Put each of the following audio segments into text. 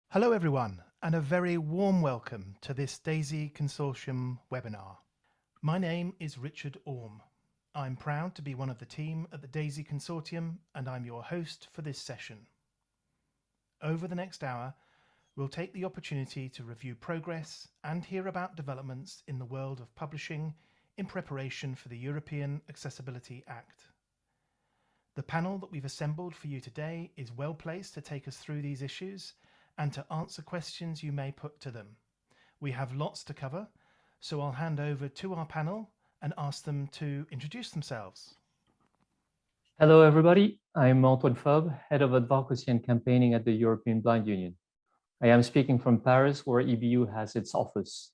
Hello everyone, and a very warm welcome to this DAISY Consortium webinar. My name is Richard Orme. I'm proud to be one of the team at the DAISY Consortium, and I'm your host for this session. Over the next hour, we'll take the opportunity to review progress and hear about developments in the world of publishing in preparation for the European Accessibility Act. The panel that we've assembled for you today is well placed to take us through these issues and to answer questions you may put to them. We have lots to cover, so I'll hand over to our panel and ask them to introduce themselves. Hello, everybody. I'm Antoine Fabre, Head of Advocacy and Campaigning at the European Blind Union. I am speaking from Paris, where EBU has its office.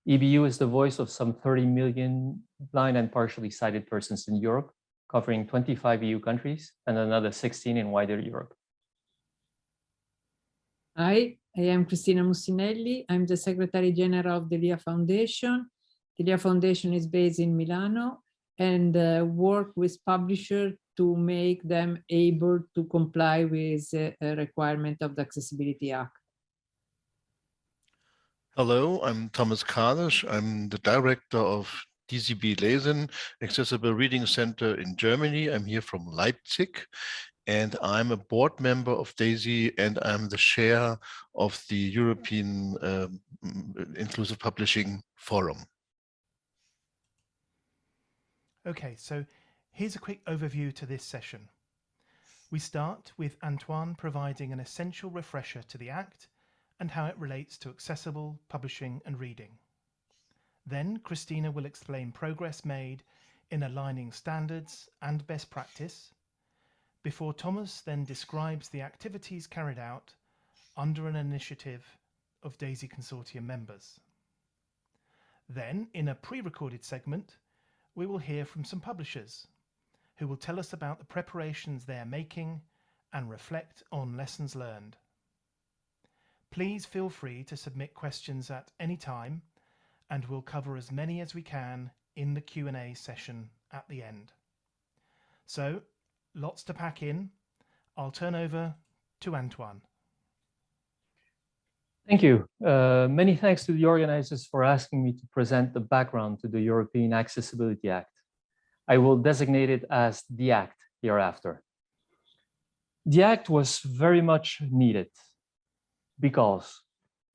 EBU is the voice of some 30 million blind and partially sighted persons in Europe, covering 25 EU countries and another 16 in wider Europe. Hi, I am Cristina Mussinelli. I'm the Secretary General of the LIA Foundation. The LIA Foundation is based in Milano and work with publishers to make them able to comply with the requirement of the Accessibility Act. Hello, I'm Thomas Kalisch. I'm the director of DCB Lesen, Accessible Reading Center in Germany. I'm here from Leipzig, and I'm a board member of DAISY, and I'm the chair of the European Inclusive Publishing Forum. Okay, so here's a quick overview to this session. We start with Antoine providing an essential refresher to the Act and how it relates to accessible publishing and reading. Then Cristina will explain progress made in aligning standards and best practice, before Thomas then describes the activities carried out under an initiative of DAISY Consortium members. Then, in a pre-recorded segment, we will hear from some publishers who will tell us about the preparations they are making and reflect on lessons learned. Please feel free to submit questions at any time, and we'll cover as many as we can in the Q&A session at the end. So, lots to pack in. I'll turn over to Antoine. Thank you. Many thanks to the organizers for asking me to present the background to the European Accessibility Act. I will designate it as the Act hereafter. The Act was very much needed because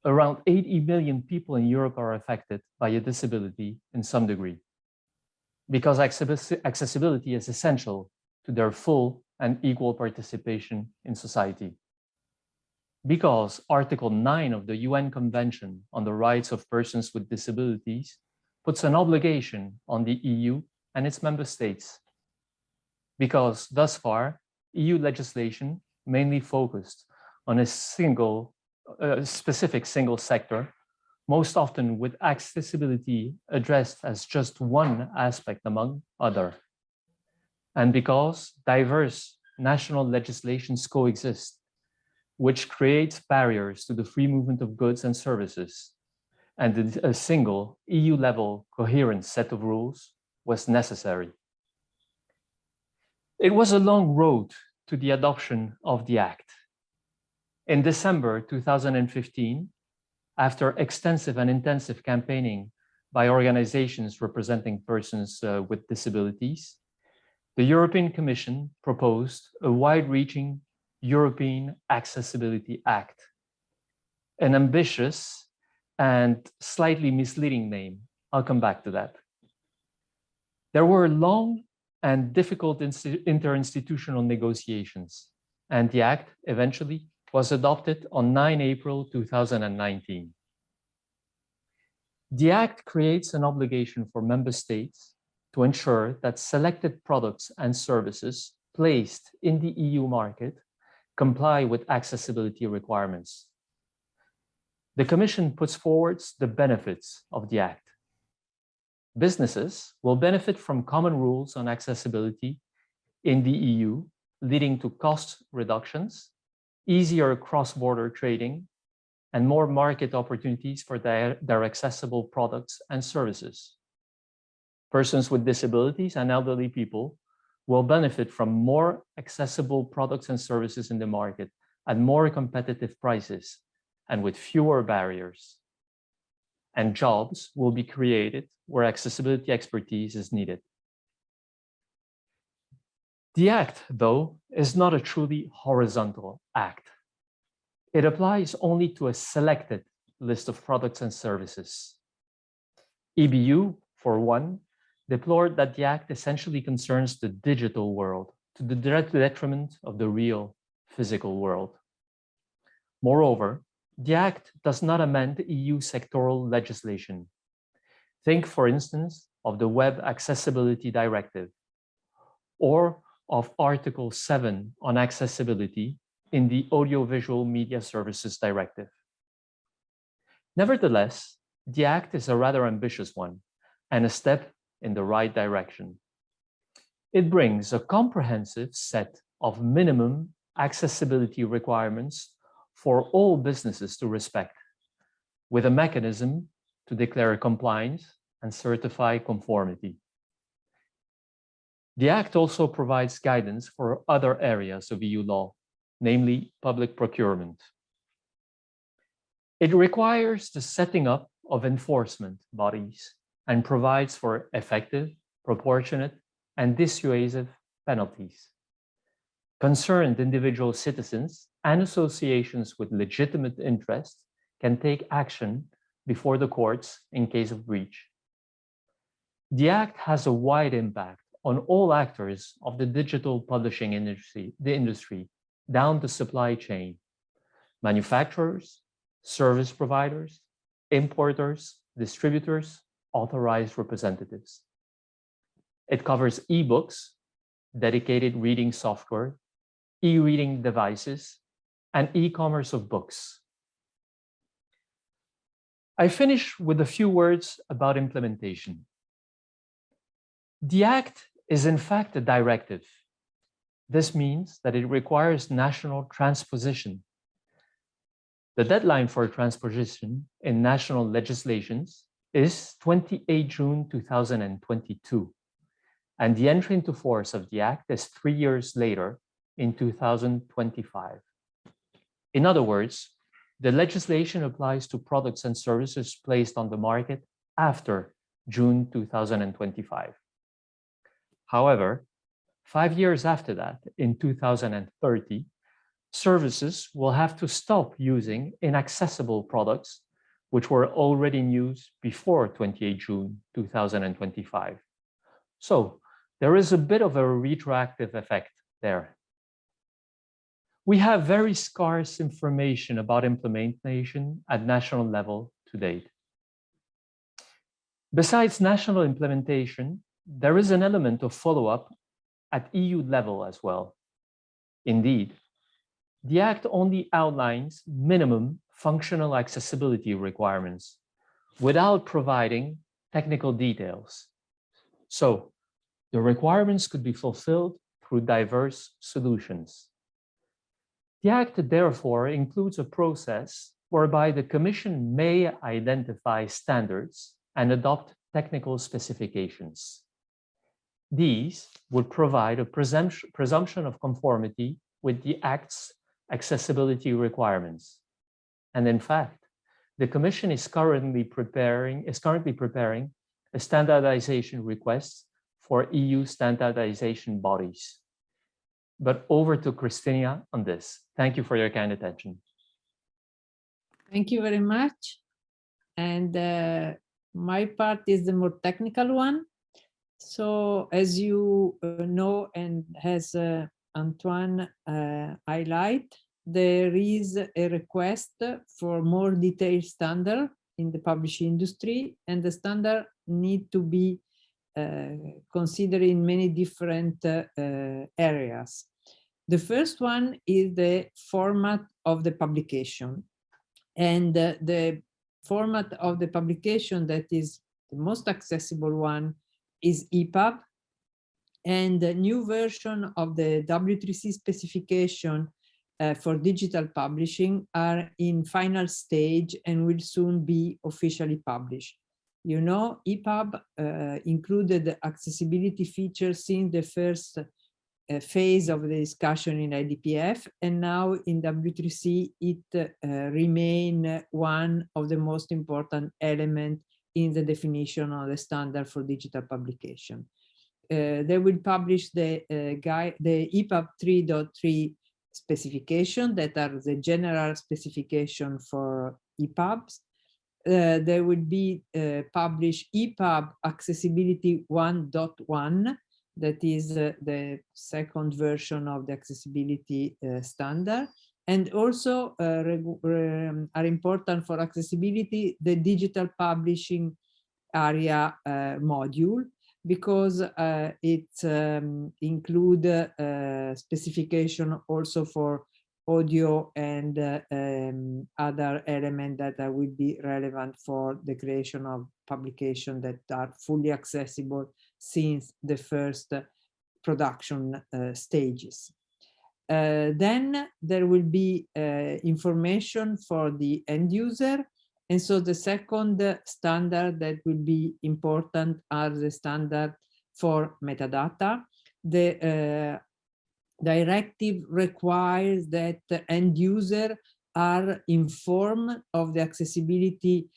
around 80 million people in Europe are affected by a disability in some degree. Because accessibility is essential to their full and equal participation in society. Because Article 9 of the UN Convention on the Rights of Persons with Disabilities puts an obligation on the EU and its member states. Because thus far, EU legislation mainly focused on a specific single sector, most often with accessibility addressed as just one aspect among other. And because diverse national legislations coexist, which creates barriers to the free movement of goods and services, and a single EU-level coherent set of rules was necessary. It was a long road to the adoption of the Act. In December 2015, after extensive and intensive campaigning by organizations representing persons with disabilities, the European Commission proposed a wide-reaching European Accessibility Act, an ambitious and slightly misleading name. I'll come back to that. There were long and difficult interinstitutional negotiations, and the Act eventually was adopted on 9 April 2019. The Act creates an obligation for member states to ensure that selected products and services placed in the EU market comply with accessibility requirements. The Commission puts forward the benefits of the Act. Businesses will benefit from common rules on accessibility in the EU, leading to cost reductions, easier cross-border trading, and more market opportunities for their accessible products and services. Persons with disabilities and elderly people will benefit from more accessible products and services in the market at more competitive prices, and with fewer barriers. And jobs will be created where accessibility expertise is needed. The Act, though, is not a truly horizontal act. It applies only to a selected list of products and services. EBU, for one, deplored that the Act essentially concerns the digital world to the detriment of the real physical world. Moreover, the Act does not amend EU sectoral legislation. Think, for instance, of the Web Accessibility Directive or of Article 7 on accessibility in the Audiovisual Media Services Directive. Nevertheless, the Act is a rather ambitious one and a step in the right direction. It brings a comprehensive set of minimum accessibility requirements for all businesses to respect, with a mechanism to declare compliance and certify conformity. The Act also provides guidance for other areas of EU law, namely public procurement. It requires the setting up of enforcement bodies and provides for effective, proportionate, and dissuasive penalties. Concerned individual citizens and associations with legitimate interest can take action before the courts in case of breach. The Act has a wide impact on all actors of the digital publishing industry, down the supply chain: manufacturers, service providers, importers, distributors, authorized representatives. It covers e-books, dedicated reading software, e-reading devices, and e-commerce of books. I finish with a few words about implementation. The Act is in fact a directive. This means that it requires national transposition. The deadline for transposition in national legislations is 28 June 2022, and the entry into force of the Act is 3 years later in 2025. In other words, the legislation applies to products and services placed on the market after June 2025. However, 5 years after that, in 2030, services will have to stop using inaccessible products which were already in use before 28 June 2025. So there is a bit of a retroactive effect there. We have very scarce information about implementation at national level to date. Besides national implementation, there is an element of follow-up at EU level as well. Indeed, the Act only outlines minimum functional accessibility requirements without providing technical details. So the requirements could be fulfilled through diverse solutions. The Act therefore includes a process whereby the Commission may identify standards and adopt technical specifications. These would provide a presumption of conformity with the Act's accessibility requirements. And in fact, the Commission is currently preparing a standardization request for EU standardization bodies. But over to Christina on this. Thank you for your kind attention. Thank you very much. And my part is the more technical one. So as you know, and as Antoine highlight, there is a request for more detailed standard in the publishing industry, and the standard need to be considered in many different areas. The first one is the format of the publication, and the format of the publication that is the most accessible one is EPUB, and the new version of the W3C specification for digital publishing are in final stage and will soon be officially published. You know, EPUB included accessibility features since the first phase of the discussion in IDPF, and now in W3C it remain one of the most important elements in the definition of the standard for digital publication. They will publish the EPUB 3.3 specification that are the general specification for EPUBs. They will be publish EPUB Accessibility 1.1, that is the second version of the accessibility standard. And also are important for accessibility, the digital publishing area module, because it include specification also for audio and other elements that will be relevant for the creation of publication that are fully accessible since the first production stages. Then there will be information for the end user. And so the second standard that will be important are the standard for metadata. The directive requires that the end user are informed of the accessibility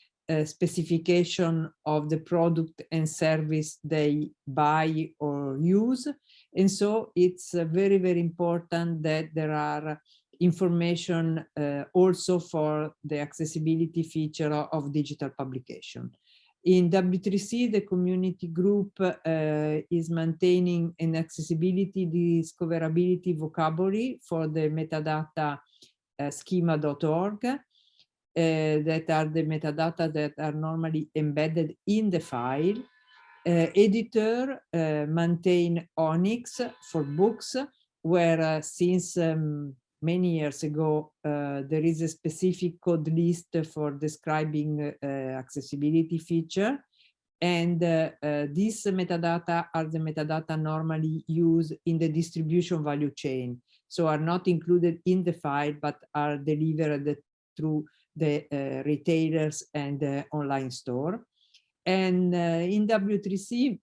specification of the product and service they buy or use. And so it's very, very important that there are information also for the accessibility feature of digital publication. In W3C, the community group is maintaining an accessibility discoverability vocabulary for the metadata schema.org. That are the metadata that are normally embedded in the file. Editor maintain Onyx for books, where since many years ago, there is a specific code list for describing accessibility feature. And these metadata are the metadata normally used in the distribution value chain. So are not included in the file, but are delivered through the retailers and the online store. And in W3C,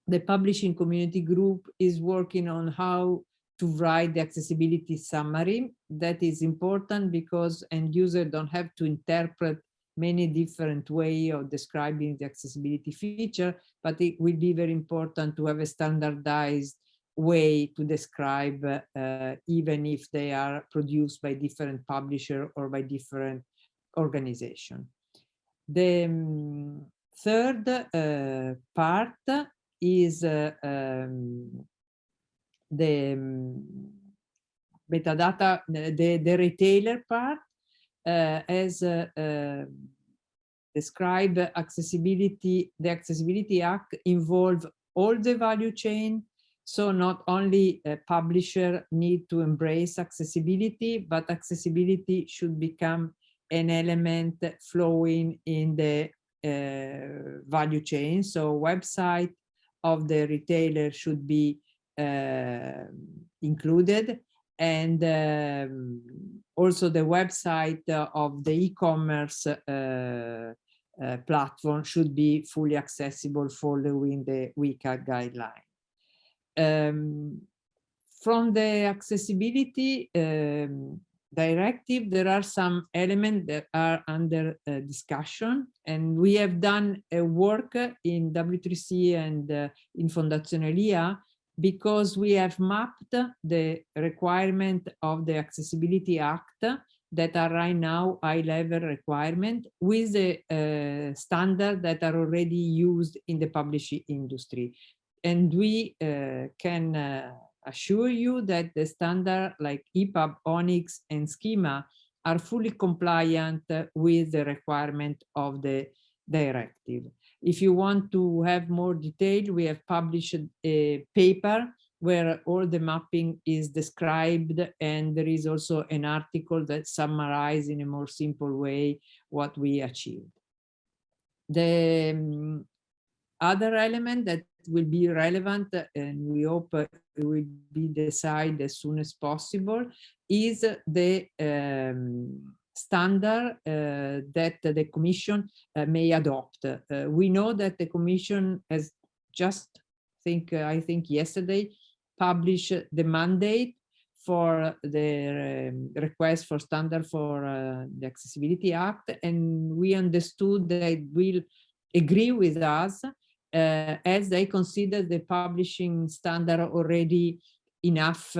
the publishing community group is working on how to write the accessibility summary. That is important because end users don't have to interpret many different ways of describing the accessibility feature, but it will be very important to have a standardized way to describe, even if they are produced by different publisher or by different organization. The third part is the metadata, the retailer part, as describe accessibility. The Accessibility Act involves all the value chain. So not only a publisher need to embrace accessibility, but accessibility should become an element flowing in the value chain. So website of the retailer should be included, and also the website of the e-commerce platform should be fully accessible following the WCAG guideline. From the accessibility directive, there are some elements that are under discussion, and we have done a work in W3C and in Fondazione LIA, because we have mapped the requirement of the Accessibility Act that are right now high-level requirement with the standards that are already used in the publishing industry. And we can assure you that the standard like EPUB, Onyx, and Schema are fully compliant with the requirement of the directive. If you want to have more detail, we have published a paper where all the mapping is described, and there is also an article that summarizes in a more simple way what we achieved. The other element that will be relevant, and we hope it will be decided as soon as possible, is the standard that the Commission may adopt. We know that the Commission has just, I think yesterday, publish the mandate for the request for standard for the Accessibility Act, and we understood they will agree with us as they consider the publishing standard already enough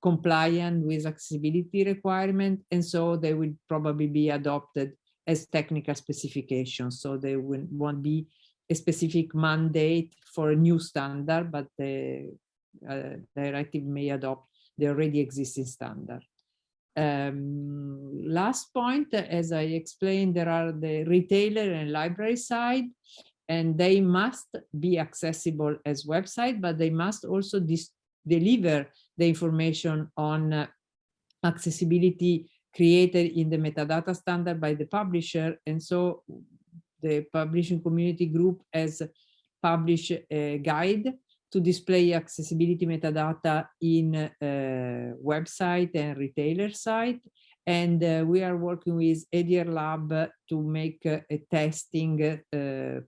compliant with accessibility requirement, and so they will probably be adopted as technical specifications. So there won't be a specific mandate for a new standard, but the directive may adopt the already existing standard. Last point, as I explained, there are the retailer and library side, and they must be accessible as website, but they must also deliver the information on accessibility created in the metadata standard by the publisher. And so the publishing community group has published a guide to display accessibility metadata in website and retailer site. And we are working with Edier Lab to make a testing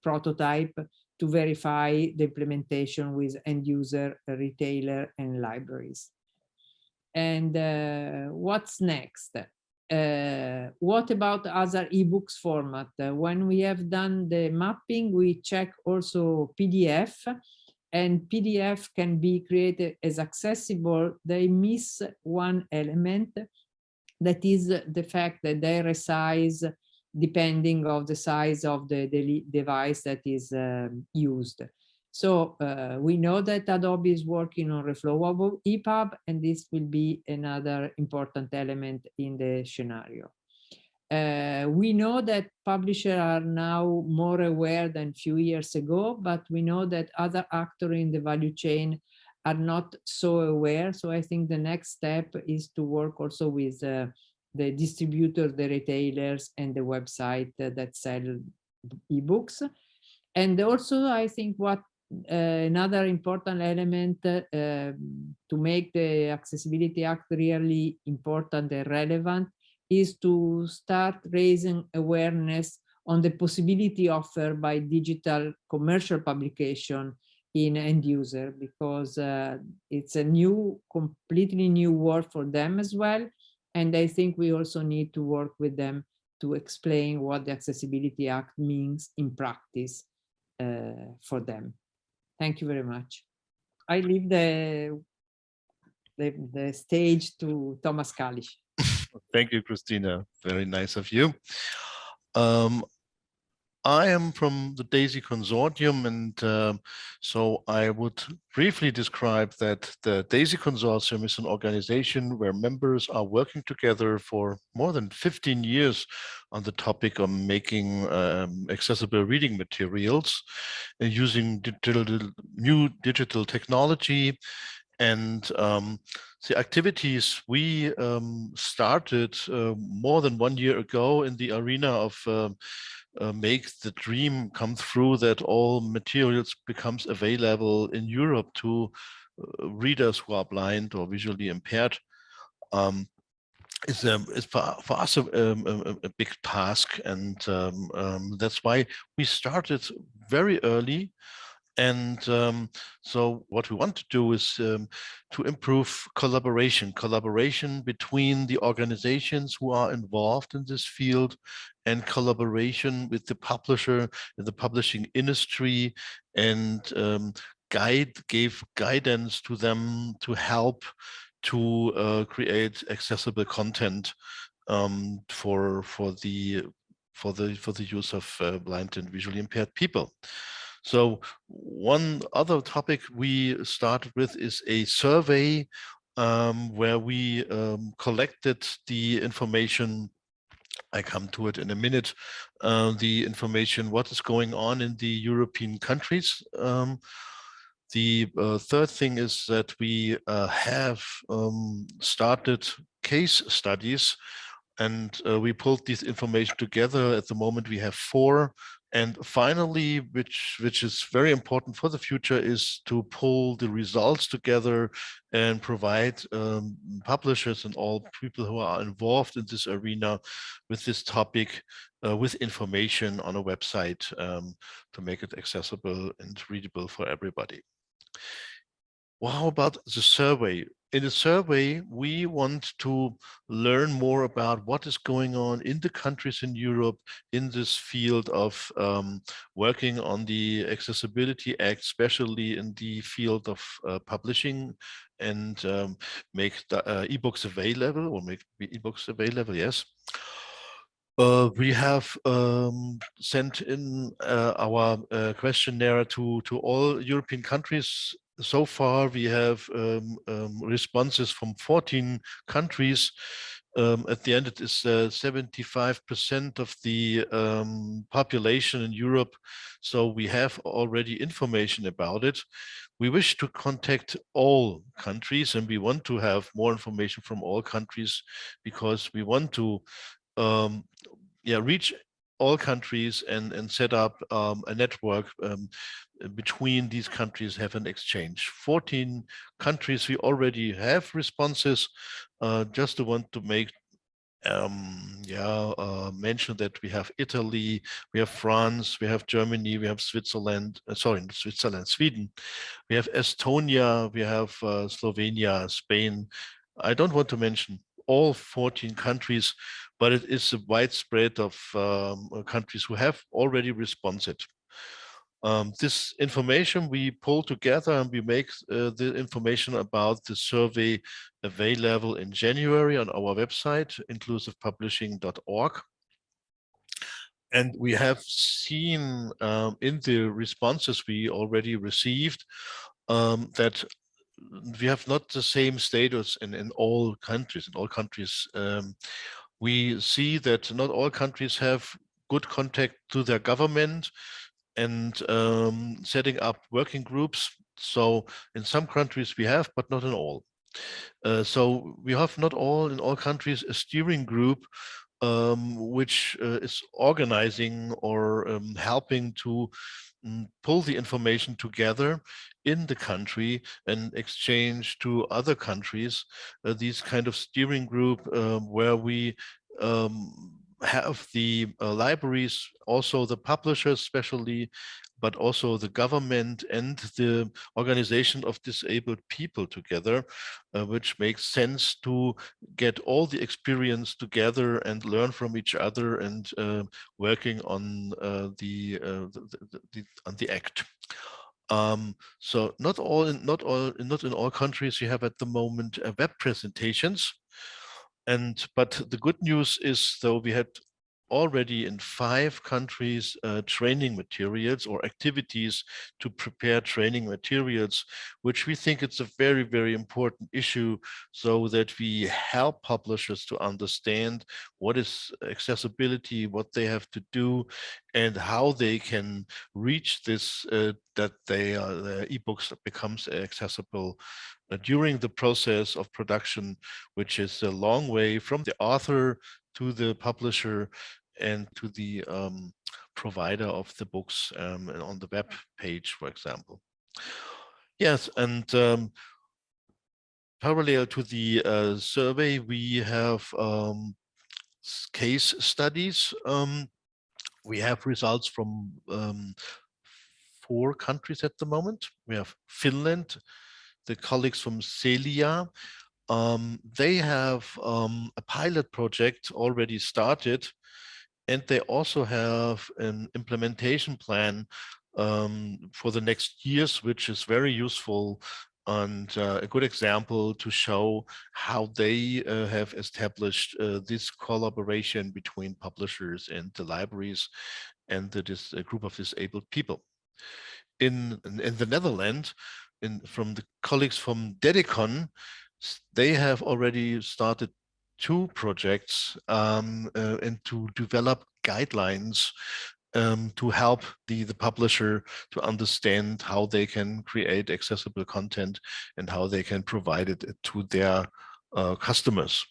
prototype to verify the implementation with end user, retailer, and libraries. And what's next? What about other ebooks format? When we have done the mapping, we check also PDF, and PDF can be created as accessible. They miss one element, that is the fact that they resize depending on the size of the device that is used. So we know that Adobe is working on reflowable EPUB, and this will be another important element in the scenario. We know that publishers are now more aware than a few years ago, but we know that other actors in the value chain are not so aware. So I think the next step is to work also with the distributors, the retailers, and the website that sell ebooks. And also, I think what another important element to make the Accessibility Act really important and relevant is to start raising awareness on the possibility offered by digital commercial publication in end user, because it's a new, completely new world for them as well. And I think we also need to work with them to explain what the Accessibility Act means in practice for them. Thank you very much. I leave the stage to Thomas Kalisch. Thank you, Christina. Very nice of you. I am from the DAISY Consortium, and so I would briefly describe that the DAISY Consortium is an organization where members are working together for more than 15 years on the topic of making accessible reading materials and using new digital technology. And the activities we started more than 1 year ago in the arena of make the dream come true that all materials becomes available in Europe to readers who are blind or visually impaired. It's for us a big task, and that's why we started very early. And so what we want to do is to improve collaboration between the organizations who are involved in this field, and collaboration with the publisher and the publishing industry, and give guidance to them to help to create accessible content for the use of blind and visually impaired people. So one other topic we started with is a survey where we collected the information. I come to it in a minute. The information, what is going on in the European countries. The third thing is that we have started case studies, and we pulled this information together. At the moment, we have 4. And finally, which is very important for the future, is to pull the results together and provide publishers and all people who are involved in this arena with this topic with information on a website to make it accessible and readable for everybody. Well, how about the survey? In the survey, we want to learn more about what is going on in the countries in Europe in this field of working on the Accessibility Act, especially in the field of publishing and make the ebooks available, or make ebooks available, yes. We have sent in our questionnaire to all European countries. So far, we have responses from 14 countries. At the end, it is 75% of the population in Europe. So we have already information about it. We wish to contact all countries, and we want to have more information from all countries because we want to reach all countries and set up a network between these countries, have an exchange. 14 countries we already have responses. Just to want to make mention that we have Italy, we have France, we have Germany, we have Switzerland, Sweden, we have Estonia, we have Slovenia, Spain. I don't want to mention all 14 countries, but it is a widespread of countries who have already responded. This information we pull together and we make the information about the survey available in January on our website, inclusivepublishing.org. And we have seen in the responses we already received that we have not the same status in all countries. In all countries, we see that not all countries have good contact to their government and setting up working groups. So in some countries we have, but not in all. So we have not in all countries a steering group which is organizing or helping to pull the information together in the country and exchange to other countries. These kind of steering group where we have the libraries, also the publishers especially, but also the government and the organization of disabled people together, which makes sense to get all the experience together and learn from each other and working on the act. So not in all countries you have at the moment web presentations. But the good news is, though, we had already in 5 countries training materials or activities to prepare training materials, which we think it's a very, very important issue, so that we help publishers to understand what is accessibility, what they have to do, and how they can reach this, that their ebooks becomes accessible during the process of production, which is a long way from the author to the publisher and to the provider of the books on the web page, for example. Yes, and parallel to the survey, we have case studies. We have results from 4 countries at the moment. We have Finland, the colleagues from Celia. They have a pilot project already started, and they also have an implementation plan for the next years, which is very useful and a good example to show how they have established this collaboration between publishers and the libraries and this group of disabled people. In the Netherlands, from the colleagues from Dedicon, they have already started 2 projects and to develop guidelines to help the publisher to understand how they can create accessible content and how they can provide it to their customers.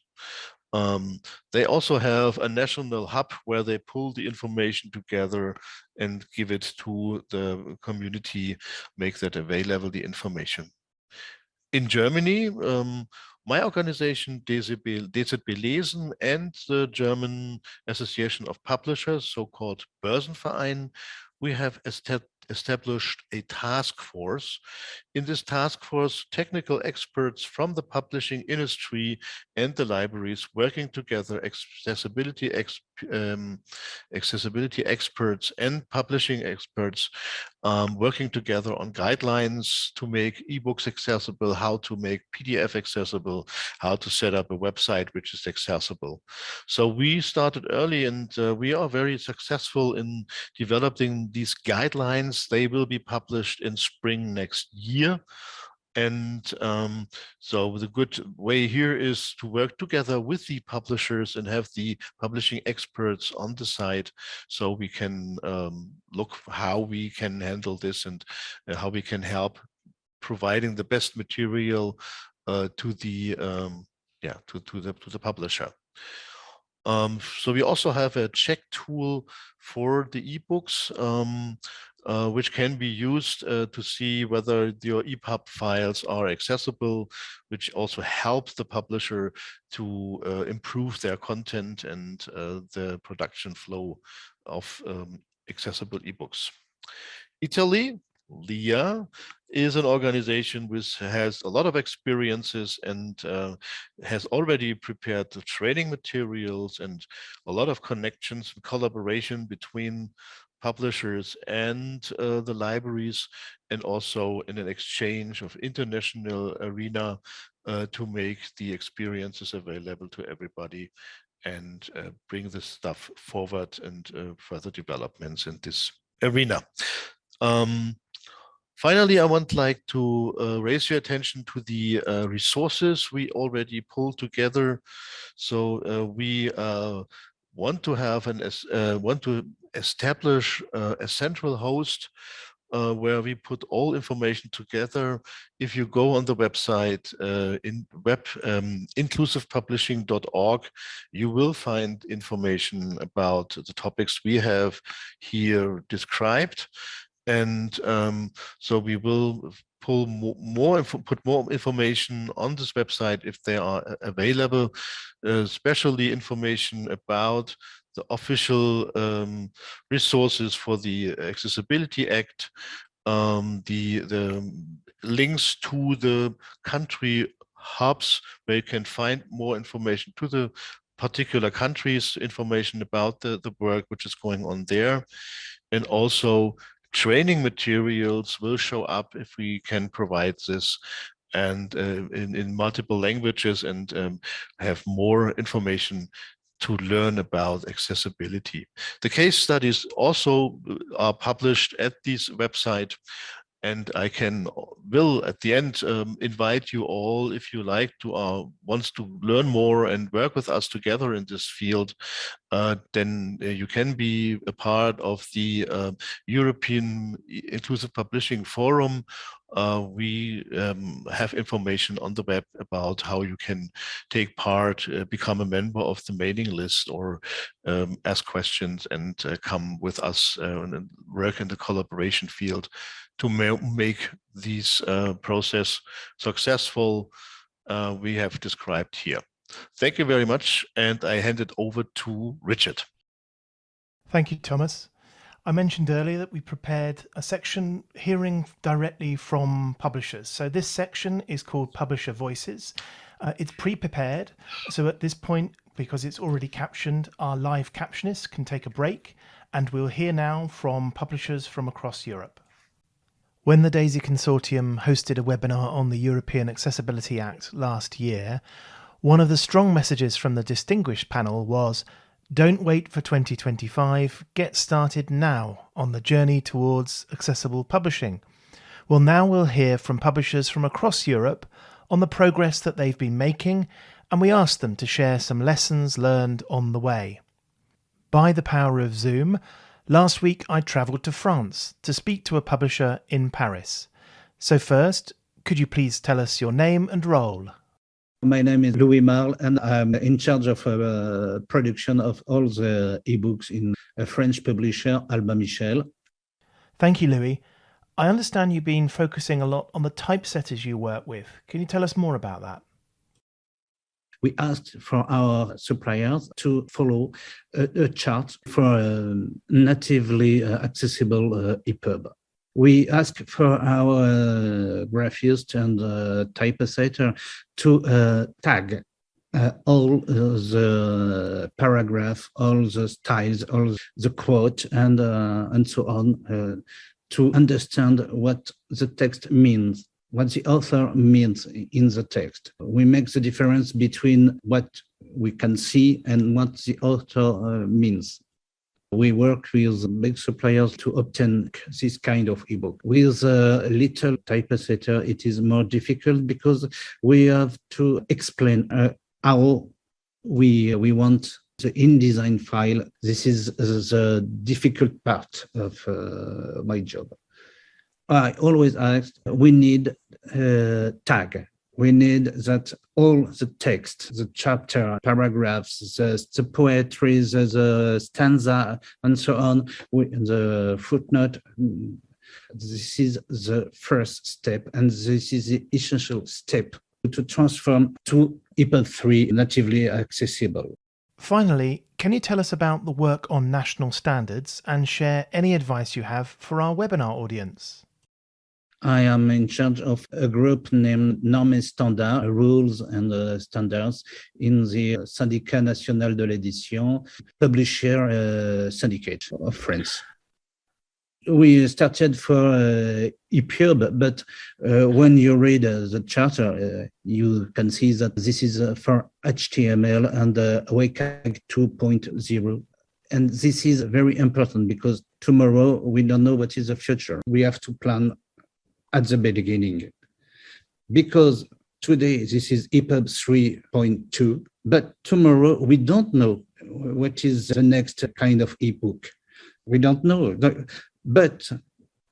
They also have a national hub where they pull the information together and give it to the community, make that available, the information. In Germany, my organization, DZB Lesen, and the German Association of Publishers, so-called Börsenverein, we have established a task force. In this task force, technical experts from the publishing industry and the libraries working together, accessibility experts and publishing experts working together on guidelines to make ebooks accessible, how to make PDF accessible, how to set up a website which is accessible. So we started early, and we are very successful in developing these guidelines. They will be published in spring next year. And so the good way here is to work together with the publishers and have the publishing experts on the site, so we can look how we can handle this and how we can help providing the best material to the to the publisher. So we also have a check tool for the ebooks, which can be used to see whether your EPUB files are accessible, which also helps the publisher to improve their content and the production flow of accessible ebooks. Italy, LIA, is an organization which has a lot of experiences and has already prepared the training materials and a lot of connections and collaboration between publishers and the libraries, and also in an exchange of international arena to make the experiences available to everybody and bring this stuff forward and further developments in this arena. Finally, I would like to raise your attention to the resources we already pulled together. So we want to have want to establish a central host where we put all information together. If you go on the website inclusivepublishing.org, you will find information about the topics we have here described. And so we will put more information on this website if they are available, especially information about the official resources for the Accessibility Act, the links to the country hubs where you can find more information to the particular countries, information about the work which is going on there, and also training materials will show up if we can provide this, and in multiple languages, and have more information to learn about accessibility. The case studies also are published at this website, and I will at the end invite you all, if you like to wants to learn more and work with us together in this field, then you can be a part of the European Inclusive Publishing Forum. We have information on the web about how you can take part, become a member of the mailing list, or ask questions and come with us and work in the collaboration field to make this process successful we have described here. Thank you very much, and I hand it over to Richard. Thank you, Thomas. I mentioned earlier that we prepared a section hearing directly from publishers. So this section is called Publisher Voices. It's pre-prepared, so at this point, because it's already captioned, our live captionists can take a break, and we'll hear now from publishers from across Europe. When the DAISY Consortium hosted a webinar on the European Accessibility Act last year, one of the strong messages from the distinguished panel was, "Don't wait for 2025, get started now on the journey towards accessible publishing." Well, now we'll hear from publishers from across Europe on the progress that they've been making, and we asked them to share some lessons learned on the way. By the power of Zoom, last week I travelled to France to speak to a publisher in Paris. So first, could you please tell us your name and role? My name is Louis Marle, and I'm in charge of production of all the ebooks in a French publisher, Albin Michel. Thank you, Louis. I understand you've been focusing a lot on the typesetters you work with. Can you tell us more about that? We asked for our suppliers to follow a chart for a natively accessible EPUB. We ask for our graphist and typesetter to tag all the paragraph, all the styles, all the quote, and so on, to understand what the text means, what the author means in the text. We make the difference between what we can see and what the author means. We work with big suppliers to obtain this kind of ebook. With a little typesetter, it is more difficult because we have to explain how we want the InDesign file. This is the difficult part of my job. I always ask, we need tag. We need that all the text, the chapter, paragraphs, the poetry, the stanza, and so on, the footnote. This is the first step, and this is the essential step to transform to EPUB 3 natively accessible. Finally, can you tell us about the work on national standards and share any advice you have for our webinar audience? I am in charge of a group named Normes et Standards, Rules and Standards, in the Syndicat National de l'Édition, publisher syndicate of France. We started for EPUB, but when you read the charter, you can see that this is for HTML and WCAG 2.0. And this is very important because tomorrow we don't know what is the future. We have to plan at the beginning, because today this is EPUB 3.2, but tomorrow we don't know what is the next kind of ebook. We don't know, but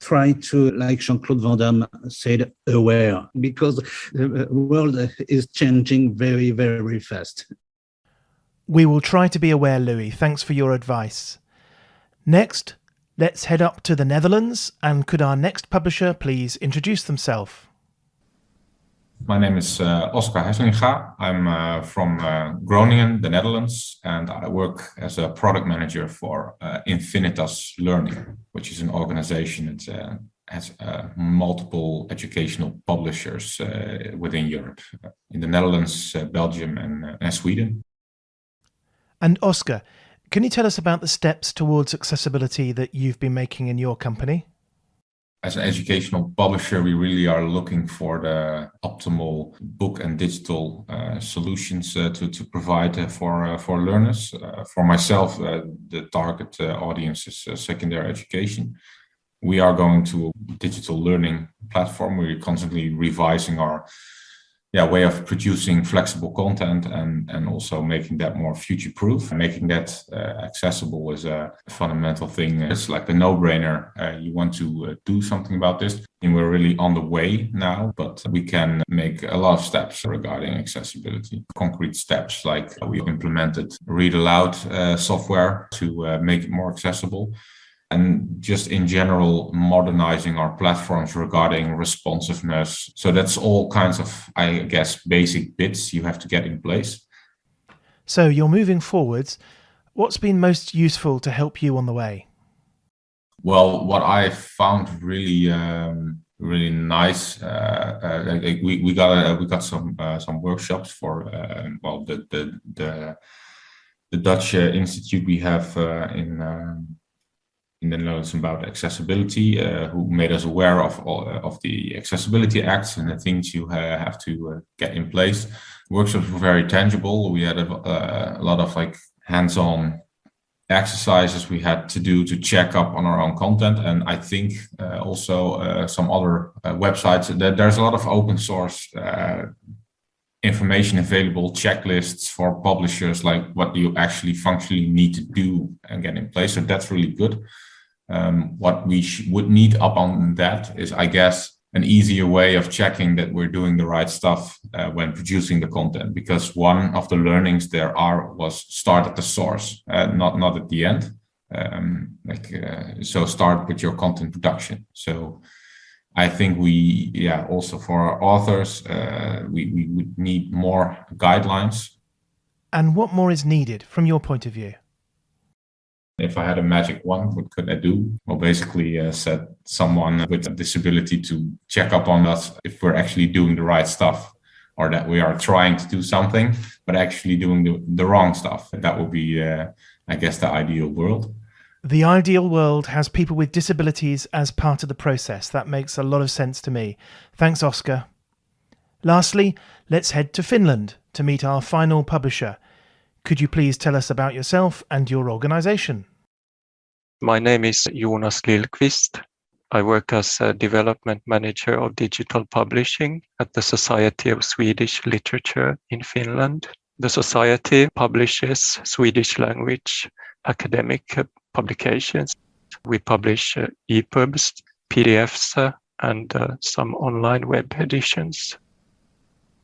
try to, like Jean-Claude Van Damme said, aware, because the world is changing very, very fast. We will try to be aware, Louis. Thanks for your advice. Next, let's head up to the Netherlands, and could our next publisher please introduce themselves? My name is Oscar Hesselinga. I'm from Groningen, the Netherlands, and I work as a product manager for Infinitas Learning, which is an organization that has multiple educational publishers within Europe, in the Netherlands, Belgium, and Sweden. And Oscar, can you tell us about the steps towards accessibility that you've been making in your company? As an educational publisher, we really are looking for the optimal book and digital solutions to provide for learners. For myself, the target audience is secondary education. We are going to a digital learning platform. We're constantly revising our way of producing flexible content and also making that more future-proof. Making that accessible is a fundamental thing. It's like a no-brainer. You want to do something about this, and we're really on the way now, but we can make a lot of steps regarding accessibility. Concrete steps, like we implemented read aloud software to make it more accessible. And just in general, modernizing our platforms regarding responsiveness. So that's all kinds of, I guess, basic bits you have to get in place. So you're moving forwards. What's been most useful to help you on the way? Well, what I found really nice, we got some workshops for the Dutch institute we have in the Netherlands about accessibility, who made us aware of the Accessibility Acts and the things you have to get in place. Workshops were very tangible. We had a lot of hands-on exercises we had to do to check up on our own content. And I think also some other websites, there's a lot of open source information available, checklists for publishers, like what you actually functionally need to do and get in place. So that's really good. What we would need up on that is, I guess, an easier way of checking that we're doing the right stuff when producing the content. Because one of the learnings there was start at the source, not at the end. So start with your content production. So I think also for our authors, we would need more guidelines. And what more is needed from your point of view? If I had a magic wand, what could I do? Well, basically set someone with a disability to check up on us if we're actually doing the right stuff, or that we are trying to do something, but actually doing the wrong stuff. That would be, I guess, the ideal world. The ideal world has people with disabilities as part of the process. That makes a lot of sense to me. Thanks, Oscar. Lastly, let's head to Finland to meet our final publisher. Could you please tell us about yourself and your organisation? My name is Jonas Lillqvist. I work as a development manager of digital publishing at the Society of Swedish Literature in Finland. The society publishes Swedish language academic publications. We publish EPUBs, PDFs, and some online web editions.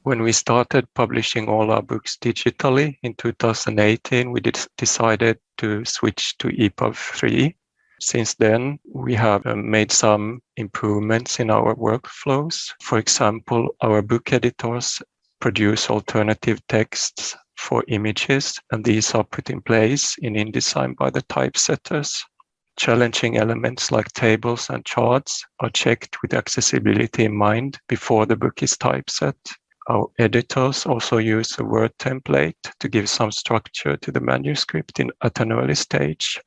When we started publishing all our books digitally in 2018, we decided to switch to EPUB 3. Since then, we have made some improvements in our workflows. For example, our book editors produce alternative texts for images, and these are put in place in InDesign by the typesetters. Challenging elements like tables and charts are checked with accessibility in mind before the book is typeset. Our editors also use a Word template to give some structure to the manuscript at an early stage.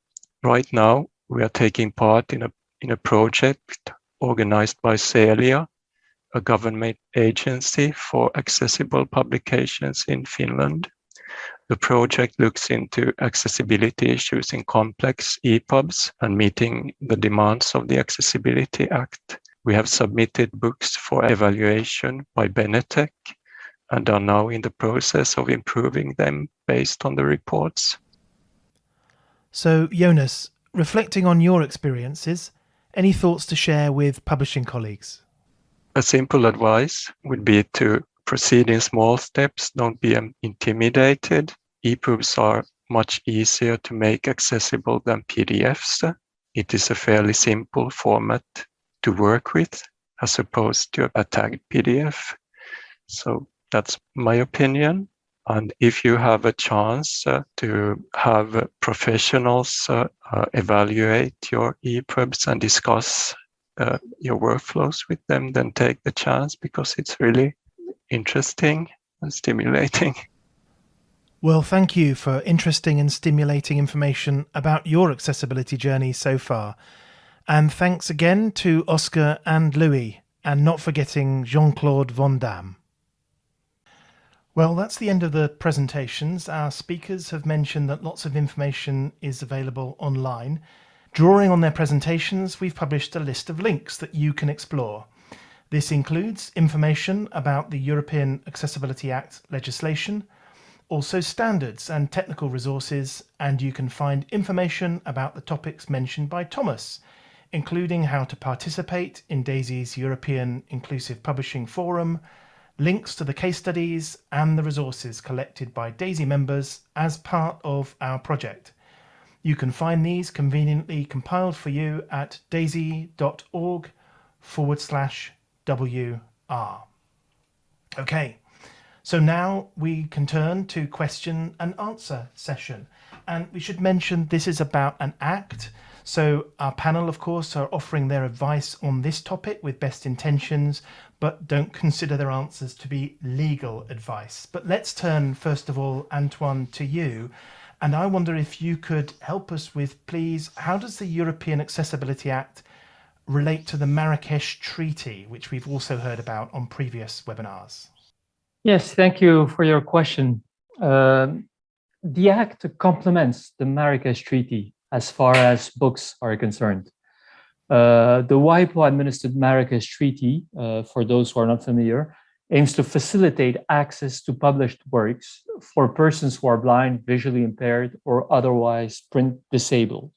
Right now, we are taking part in a project organized by Celia, a government agency for accessible publications in Finland. The project looks into accessibility issues in complex EPUBs and meeting the demands of the Accessibility Act. We have submitted books for evaluation by Benetech and are now in the process of improving them based on the reports. So, Jonas, reflecting on your experiences, any thoughts to share with publishing colleagues? A simple advice would be to proceed in small steps, don't be intimidated. EPUBs are much easier to make accessible than PDFs. It is a fairly simple format to work with as opposed to a tagged PDF. So that's my opinion. And if you have a chance to have professionals evaluate your EPUBs and discuss your workflows with them, then take the chance because it's really interesting and stimulating. Well, thank you for interesting and stimulating information about your accessibility journey so far. And thanks again to Oscar and Louis, and not forgetting Jean-Claude Van Damme. Well, that's the end of the presentations. Our speakers have mentioned that lots of information is available online. Drawing on their presentations, we've published a list of links that you can explore. This includes information about the European Accessibility Act legislation, also standards and technical resources, and you can find information about the topics mentioned by Thomas, including how to participate in DAISY's European Inclusive Publishing Forum, links to the case studies and the resources collected by DAISY members as part of our project. You can find these conveniently compiled for you at daisy.org/WR. Okay, so now we can turn to question and answer session. And we should mention this is about an act. So our panel, of course, are offering their advice on this topic with best intentions, but don't consider their answers to be legal advice. But let's turn, first of all, Antoine, to you. And I wonder if you could help us with, please, how does the European Accessibility Act relate to the Marrakesh Treaty, which we've also heard about on previous webinars? Yes, thank you for your question. The Act complements the Marrakesh Treaty as far as books are concerned. The WIPO-administered Marrakesh Treaty, for those who are not familiar, aims to facilitate access to published works for persons who are blind, visually impaired, or otherwise print disabled,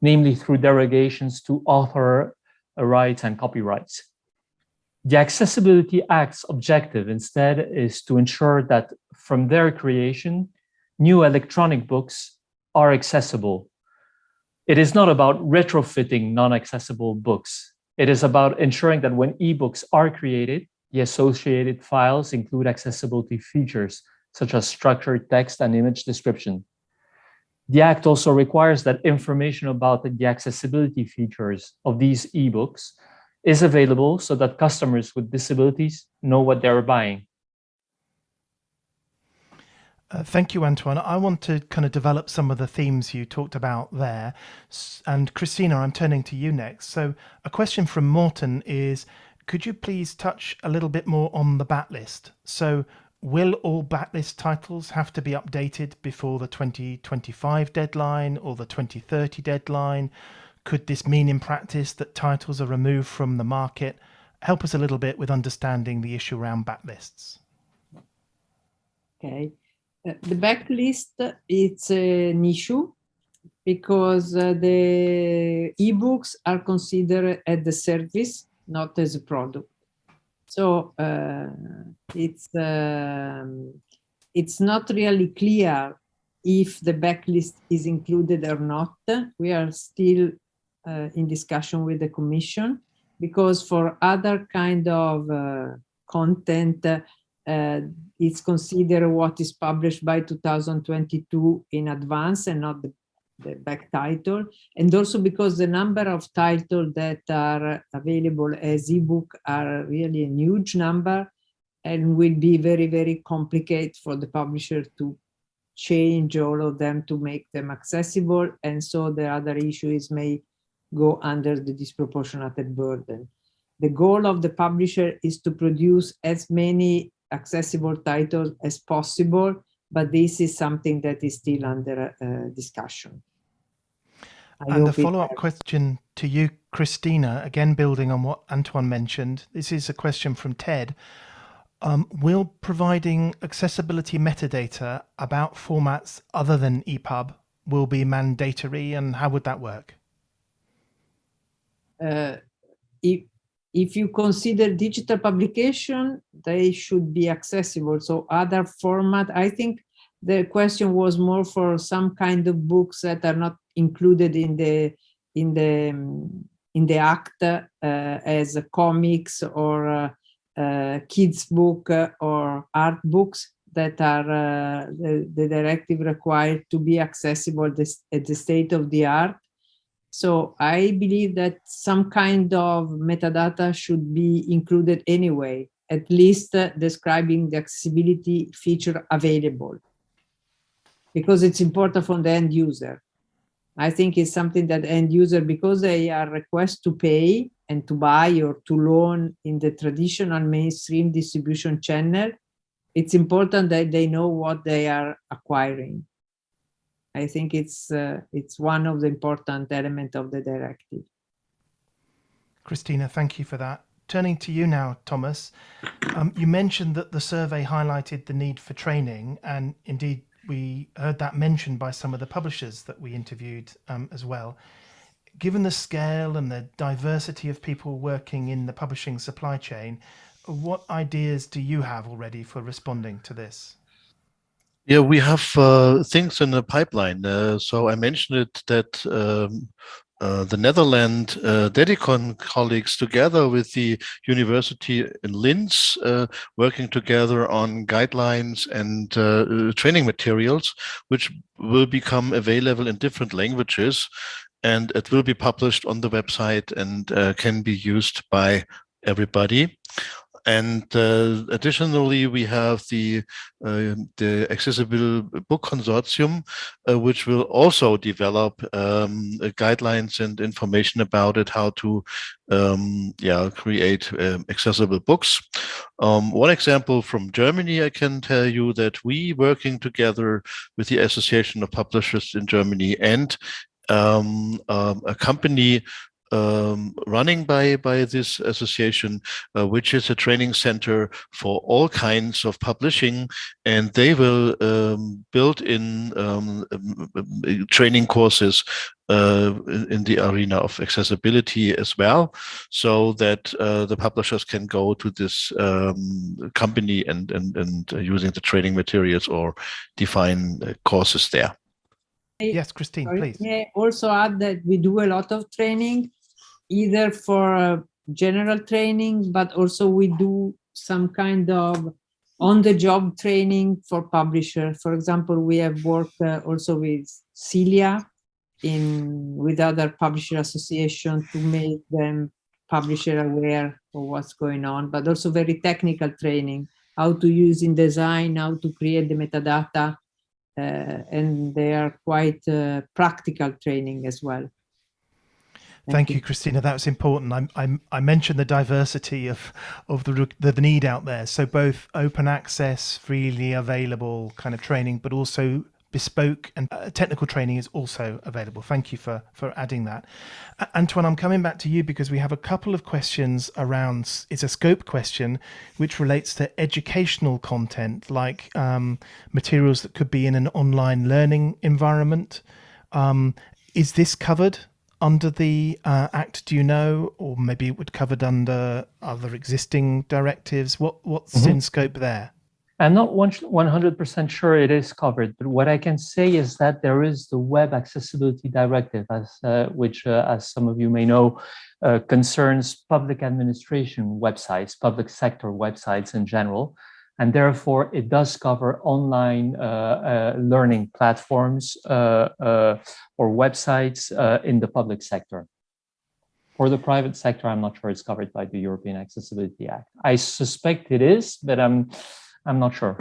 namely through derogations to author rights and copyrights. The Accessibility Act's objective instead is to ensure that from their creation, new electronic books are accessible. It is not about retrofitting non-accessible books. It is about ensuring that when ebooks are created, the associated files include accessibility features such as structured text and image description. The Act also requires that information about the accessibility features of these ebooks is available so that customers with disabilities know what they're buying. Thank you, Antoine. I want to kind of develop some of the themes you talked about there. And Christina, I'm turning to you next. So a question from Morton is, could you please touch a little bit more on the backlist? So will all backlist titles have to be updated before the 2025 deadline or the 2030 deadline? Could this mean in practice that titles are removed from the market? Help us a little bit with understanding the issue around backlists. Okay. The backlist, it's an issue because the ebooks are considered as the service, not as a product. So it's not really clear if the backlist is included or not. We are still in discussion with the Commission, because for other kind of content, it's considered what is published by 2022 in advance and not the back title. And also because the number of titles that are available as ebook are really a huge number and will be very, very complicated for the publisher to change all of them to make them accessible. And so the other issue is may go under the disproportionate burden. The goal of the publisher is to produce as many accessible titles as possible, but this is something that is still under discussion. And a follow-up question to you, Christina, again building on what Antoine mentioned. This is a question from Ted. Will providing accessibility metadata about formats other than EPUB will be mandatory, and how would that work? If you consider digital publication, they should be accessible. So other format, I think the question was more for some kind of books that are not included in the Act as comics or kids book or art books that are the directive required to be accessible at the state of the art. So I believe that some kind of metadata should be included anyway, at least describing the accessibility feature available, because it's important for the end user. I think it's something that end user, because they are requested to pay and to buy or to loan in the traditional mainstream distribution channel, it's important that they know what they are acquiring. I think it's one of the important elements of the directive. Christina, thank you for that. Turning to you now, Thomas, you mentioned that the survey highlighted the need for training, and indeed we heard that mentioned by some of the publishers that we interviewed as well. Given the scale and the diversity of people working in the publishing supply chain, what ideas do you have already for responding to this? Yeah, we have things in the pipeline. So I mentioned it that the Netherlands Dedicon colleagues, together with the university in Linz, working together on guidelines and training materials, which will become available in different languages, and it will be published on the website and can be used by everybody. And additionally, we have the Accessible Book Consortium, which will also develop guidelines and information about it, how to create accessible books. One example from Germany, I can tell you that we, working together with the Association of Publishers in Germany and a company running by this association, which is a training center for all kinds of publishing, and they will build in training courses in the arena of accessibility as well, so that the publishers can go to this company and using the training materials or define courses there. Yes, Christine, please. May I also add that we do a lot of training, either for general training, but also we do some kind of on-the-job training for publishers. For example, we have worked also with Celia with other publisher association to make them publisher aware of what's going on, but also very technical training, how to use InDesign, how to create the metadata, and they are quite practical training as well. Thank you, Christina. That was important. I mentioned the diversity of the need out there. So both open access, freely available kind of training, but also bespoke and technical training is also available. Thank you for adding that. Antoine, I'm coming back to you because we have a couple of questions around, it's a scope question, which relates to educational content, like materials that could be in an online learning environment. Is this covered under the Act, do you know, or maybe it would covered under other existing directives? What's in scope there? I'm not 100% sure it is covered, but what I can say is that there is the Web Accessibility Directive, which, as some of you may know, concerns public administration websites, public sector websites in general, and therefore it does cover online learning platforms or websites in the public sector. For the private sector, I'm not sure it's covered by the European Accessibility Act. I suspect it is, but I'm not sure.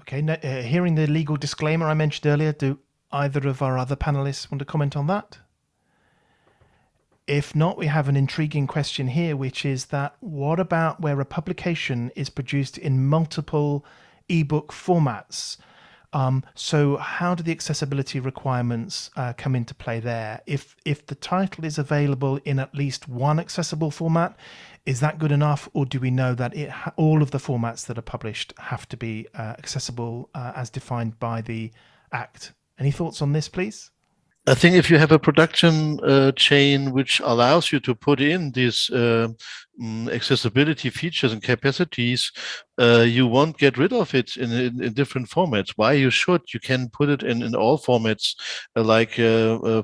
Okay, hearing the legal disclaimer I mentioned earlier, do either of our other panelists want to comment on that? If not, we have an intriguing question here, which is that what about where a publication is produced in multiple ebook formats? So how do the accessibility requirements come into play there? If the title is available in at least one accessible format, is that good enough, or do we know that all of the formats that are published have to be accessible as defined by the Act? Any thoughts on this, please? I think if you have a production chain which allows you to put in these accessibility features and capacities, you won't get rid of it in different formats. Why you should? You can put it in all formats, like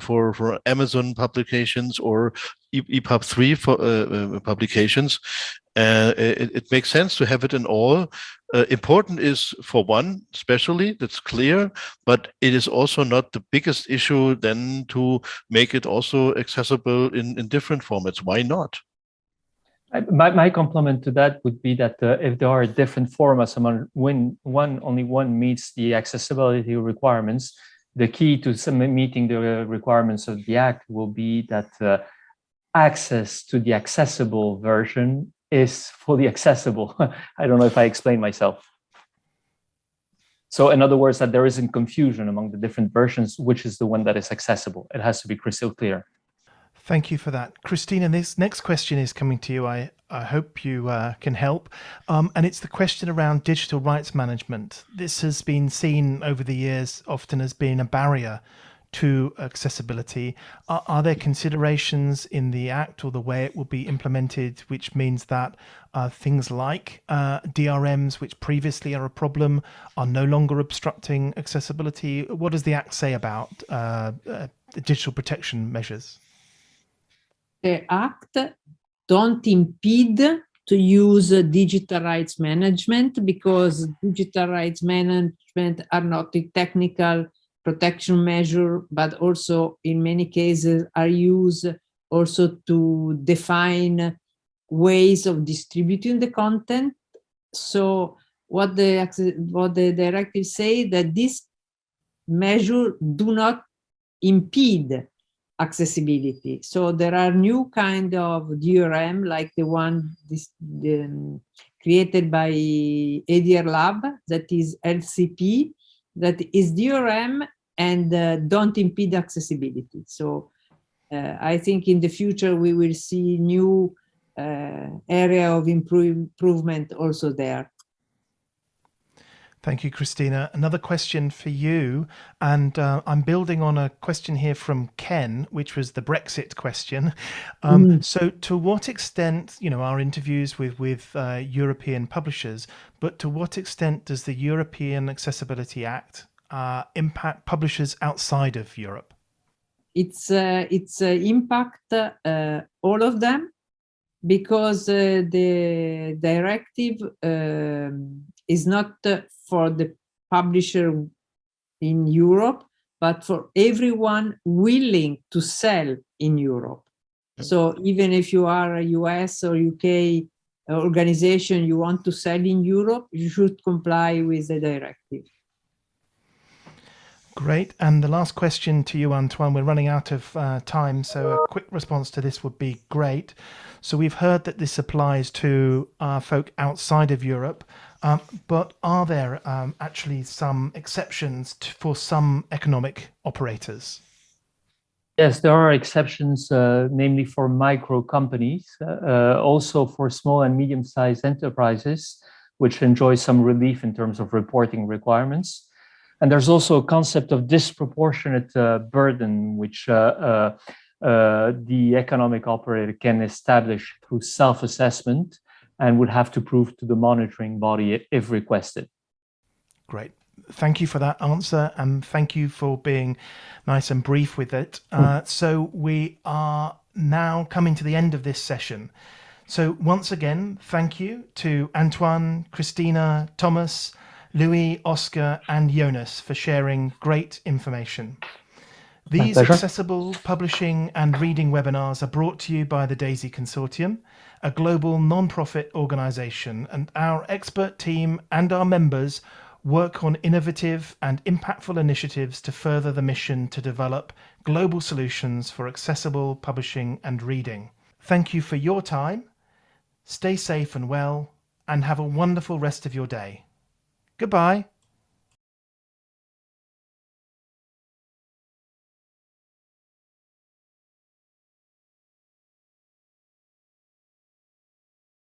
for Amazon publications or EPUB 3 for publications. It makes sense to have it in all. Important is for one, especially, that's clear, but it is also not the biggest issue then to make it also accessible in different formats. Why not? My compliment to that would be that if there are different formats, only one meets the accessibility requirements, the key to meeting the requirements of the Act will be that access to the accessible version is fully accessible. I don't know if I explained myself. So in other words, that there isn't confusion among the different versions, which is the one that is accessible. It has to be crystal clear. Thank you for that. Christina, this next question is coming to you. I hope you can help. And it's the question around digital rights management. This has been seen over the years often as being a barrier to accessibility. Are there considerations in the Act or the way it will be implemented, which means that things like DRMs, which previously are a problem, are no longer obstructing accessibility? What does the Act say about digital protection measures? The Act don't impede to use digital rights management, because digital rights management are not a technical protection measure, but also in many cases are used also to define ways of distributing the content. So what the directive say that this measure do not impede accessibility. So there are new kind of DRM, like the one created by ADR Lab, that is LCP, that is DRM and don't impede accessibility. So I think in the future we will see new area of improvement also there. Thank you, Christina. Another question for you, and I'm building on a question here from Ken, which was the Brexit question. So to what extent, our interviews with European publishers, but to what extent does the European Accessibility Act impact publishers outside of Europe? It's impact all of them. because the directive is not for the publisher in Europe, but for everyone willing to sell in Europe. So even if you are a US or UK organization, you want to sell in Europe, you should comply with the directive. Great. And the last question to you, Antoine, we're running out of time, so a quick response to this would be great. So we've heard that this applies to folk outside of Europe, but are there actually some exceptions for some economic operators? Yes, there are exceptions, namely for micro companies, also for small and medium-sized enterprises, which enjoy some relief in terms of reporting requirements. And there's also a concept of disproportionate burden, which the economic operator can establish through self-assessment and would have to prove to the monitoring body if requested. Great. Thank you for that answer, and thank you for being nice and brief with it. So we are now coming to the end of this session. So once again, thank you to Antoine, Christina, Thomas, Louis, Oscar, and Jonas for sharing great information. These accessible publishing and reading webinars are brought to you by the DAISY Consortium, a global non-profit organization, and our expert team and our members work on innovative and impactful initiatives to further the mission to develop global solutions for accessible publishing and reading. Thank you for your time. Stay safe and well, and have a wonderful rest of your day. Goodbye.